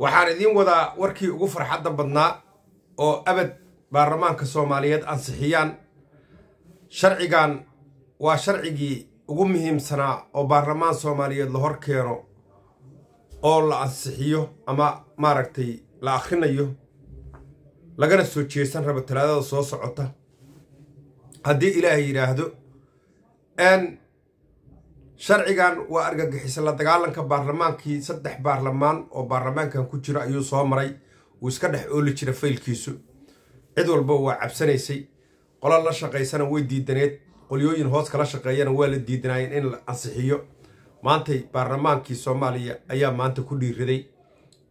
waxaan idin wadaa warkii ugu farxadda badnaa oo abad baarlamaanka Soomaaliyeed ansixiyaan sharcigan waa sharcigii ugu muhiimsanaa oo baarlamaan Soomaaliyeed la hor keeno oo la ansixiyo ama maaragtay la akhrinayo lagana soo jeesan raba talaadada soo socota haddii Ilaahay yiraahdo sharcigan waa argagixis la dagaalanka baarlamaankii 3 baarlamaan oo baarlamaankan ku jira ayuu soo maray uu iska dhex ooli jiray faylkiisu cid walba waa cabsanaysay qolal la shaqeysana way diidaneed qolyooyin hoos kala shaqeeyana waa la diidanayeen in la ansixiyo maantay baarlamaankii Soomaaliya ayaa maanta ku dhiiriday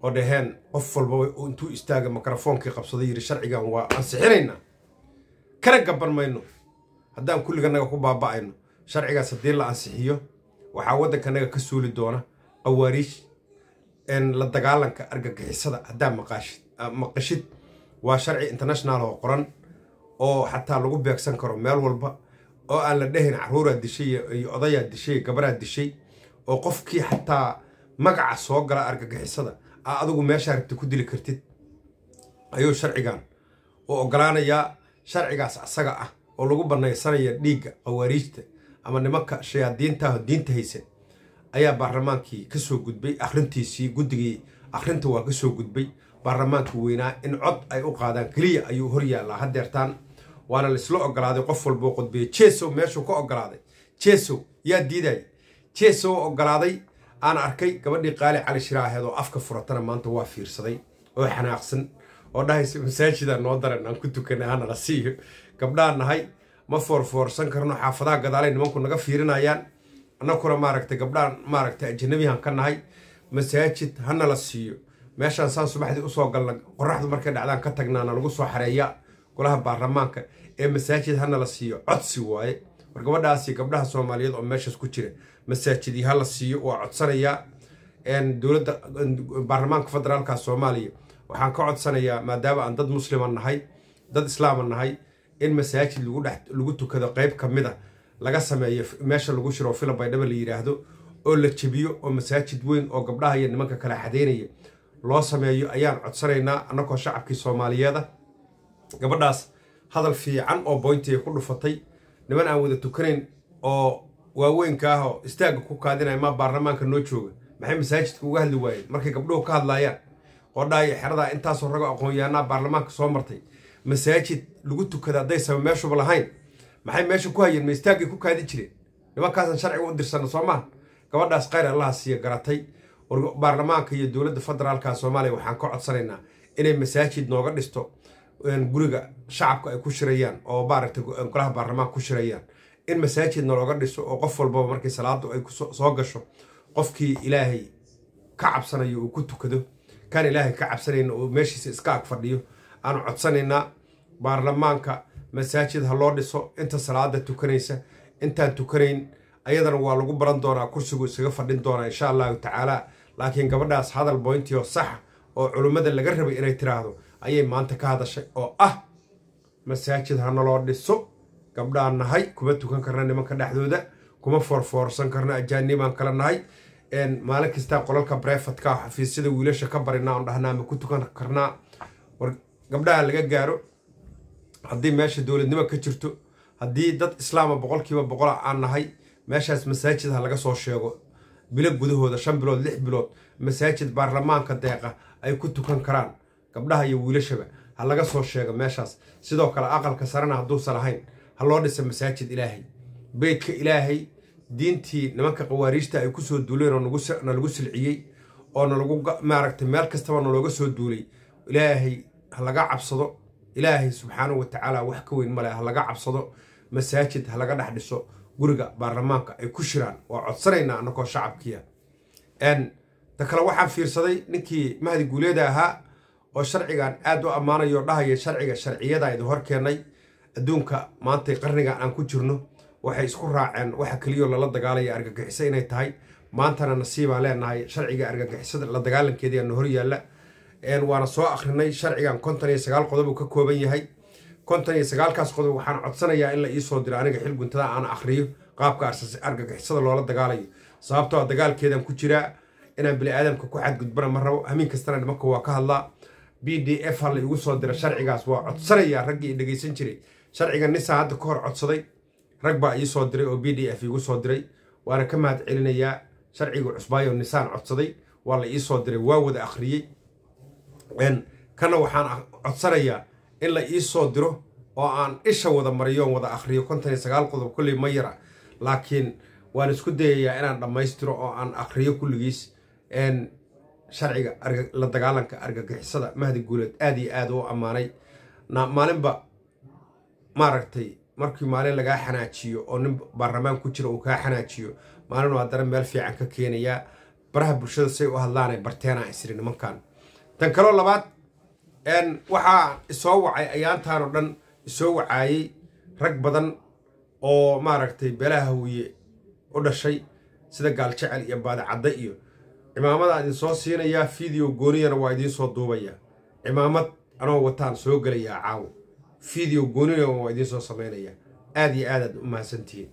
oo dhaheen qof walba intuu istaaga mikrofoonkii qabsaday yiri sharcigan waa ansixinayna kana gaban mayno haddaan kulliganaga ku baaba'ayno sharcigaas haddii la ansixiyo waxaa waddankanaga ka suuli doona qawaariish la dagaalanka argagixisada haddaan maqashid waa sharci international oo qoran oo xataa lagu beegsan karo meel walba oo aan la dhahin caruuraa dishay iyo odayaa dishay gabaraa dishay oo qofkii xataa magaca soo gala argagixisada adigu meesha rabta ku dili kartid ayuu sharcigan oo ogolaanayaa sharcigaas asaga ah oo lagu banaysanaya dhiigga qawaariijta ama nimanka shayaadiinta diinta haysan ayaa baarlamaankii ka soo gudbay akhrintiisii guddigii akhrinta waa ka soo gudbay baarlamaankii weynaa in cod ay u qaadaan kaliya ayuu hor yaallaa hadeertaan waana la isla ogolaaday qof walba oo qodbay jeeso meeshuu ka ogolaaday jeeso yaa diiday jeeso ogolaaday aan arkay gabadhii qaali cali shiraaheed oo afka furatana maanta waa fiirsaday oo xanaaqsan oo dhahaysa masaajida noo daran aan ku tukanay ana la siiyo gabdhaan nahay ma foorfoorsan karno xaafadaha gadaalay nimanku naga fiirinayaan annaguna maaragtay gabdhaan maaragtay ajnabihan ka nahay masaajid hana la siiyo meeshaan saan subaxdii u soo galna qorraxdu markay dhacdaan ka tagnaana lagu soo xareeya golaha baarlamaanka ee masaajid hana la siiyo codsi waaye war gabadhaasi gabdhaha Soomaaliyeed oo meeshaas ku jira masaajid ha la siiyo oo codsanaya dawladda baarlamaanka federaalka Soomaaliya waxaan ka codsanayaa maadaama aan dad musliman nahay dad islaaman nahay in masaajid lagu tukado qayb kamid ah laga sameeyo meesha lagu shiro filan baydhaba la yiraahdo oo la jabiyo oo masaajid weyn oo gabdhaha iyo nimanka kala xadeynaya loo sameeyo ayaan codsanaynaa annagoo shacabkii Soomaaliyeed gabadhaas hadal fiican oo pointiga ku dhufatay niman aan wada tukanayn oo waaweynka ah oo istaaga ku kaadinay ma baarlamaanka noo jooga maxay masaajidka uga hadli waayeen markay gabdhuhu ka hadlayaan qodhaay xirada intaas oo rago aqoon-yahanaa baarlamaanka soo martay masaajid lagu tukada haday sabab meeshuba lahayn maxay meesha ku hayeen istaagay ku kaadi jireen nimankaasan sharciga u dirsan Soomaaliya gabadhaas qayr Allah siiyo garatay baarlamaanka iyo dawladda federaalka Soomaaliya waxaan ka codsanaynaa inay masaajid nooga dhisto guriga shacabka ay ku shirayaan oo baaragtay golaha baarlamaanka ku shirayaan in masaajid nooga dhiso oo qof walba markii salaadu ay soo gasho qofkii Ilaahay ka cabsanayo uu ku tukado kan Ilaahay ka cabsanayna oo meeshiisa iska ag fadhiyo aan codsanaynaa baarlamaanka masaajid ha loo dhiso inta salaada tukanaysa intaan tukanayn ayadana waa lagu baran doonaa kursigu isaga fadhin doonaa insha Allah tacaala laakiin gabadhaas hadal pointiyo sax oo culimada laga rabay inay tiraahdo ayay maanta ka hadashay oo masaajid ha loo dhiso gabdhaan nahay kuma tukan karna nimanka dhaxdooda kuma foorfoorsan karna ajaanibaan kala nahay maalin kasta qolalka brefatka xafiisyada wiilasha ka barinaa oo dhahnaa ma ku tukan karnaa war gabdhaha laga gaaro haddii meesha dawladnimo ka jirto haddii dad islaama 100% aan nahay meeshaas masaajid ha laga soo sheego bilo gudahooda 5 bilood 6 bilood masaajid baarlamaanka deeqa ay ku tukan karaan gabdhaha iyo wiilashaba ha laga soo sheego meeshaas sidoo kale aqalka sarana hadduu salahayn ha loo dhiso masaajid Ilaahay beedka Ilaahay diintii nimanka qawaariijta ay ku soo duuleen oo nagu silciyay oo lagu maaragtay meel kastaba looga soo duulay Ilaahay ha laga cabsado Ilaahay subxaanahu wa ta'ala wax ka weyn ma leh ha laga cabsado masaajid ha laga dhex dhiso guriga baarlamaanka ay ku shiraan waa codsanaynaa annagoo shacabkiya ta kale waxaan fiirsaday ninkii Mahdi Guuleeda ahaa oo sharcigan aad u amaanayo dhahayo sharciyada ay hor keenay adduunka maanta qarniga aan ku jirno waxay isku raaceen waxa kaliya la dagaalaya argagixisada inay tahay maantana nasiiba leenahay sharciga argagixisada la dagaalankeedii aan hor yaalla waana soo akhrinay sharcigan 59 qodob uu ka kooban yahay 59 kaas qodob waxaan codsanayaa in la ii soo diro aniga xil guntada aan akhriyo qaabka argagixisada loola dagaalayo sababtoo dagaalkeedan ku jira inaan bini aadamka ku xadgudbana ma rabo hameen kastana nimanka waa ka hadlaa PDF hal igu soo dira sharcigaas waa codsanaya raggii dhageysan jiray sharciga nisa hadda ka hor codsaday rag baa ii soo diray oo PDF igu soo diray waana ka mahad celinayaa sharciga cusbaayo nisaan codsaday waa la ii soo diray waa wada akhriyay kana waxaan codsanayaa in la ii soo diro oo aan isha wada mariyo wada akhriyo 59 qodob kulli ma yara laakiin waan isku dayayaa inaan dhamaystiro oo aan akhriyo kulligiis sharciga la dagaalanka argagixisada Mahdi Guuleed aad iyo aad u amaanay maalinba maaragtay markii maalin laga xanaajiyo oo nin baarlamaan ku jira uu ka xanaajiyo maalin waa daran meel fiican ka keenaya baraha bulshada say u hadlaanay barteena isri nimankan tan kale labaad waxa soo wacay ayaantaan oo dhan soo wacayay rag badan oo maaragtay beelaha wiye u dhashay sida gaal jecel iyo baad cadda iyo cimaamada idin soo siinaya video gooniyana waa idin soo duubaya cimaamad anoo wataan soo galaya caaw video gooniyana waa idin soo sameynaya aad iyo aad u mahadsantiin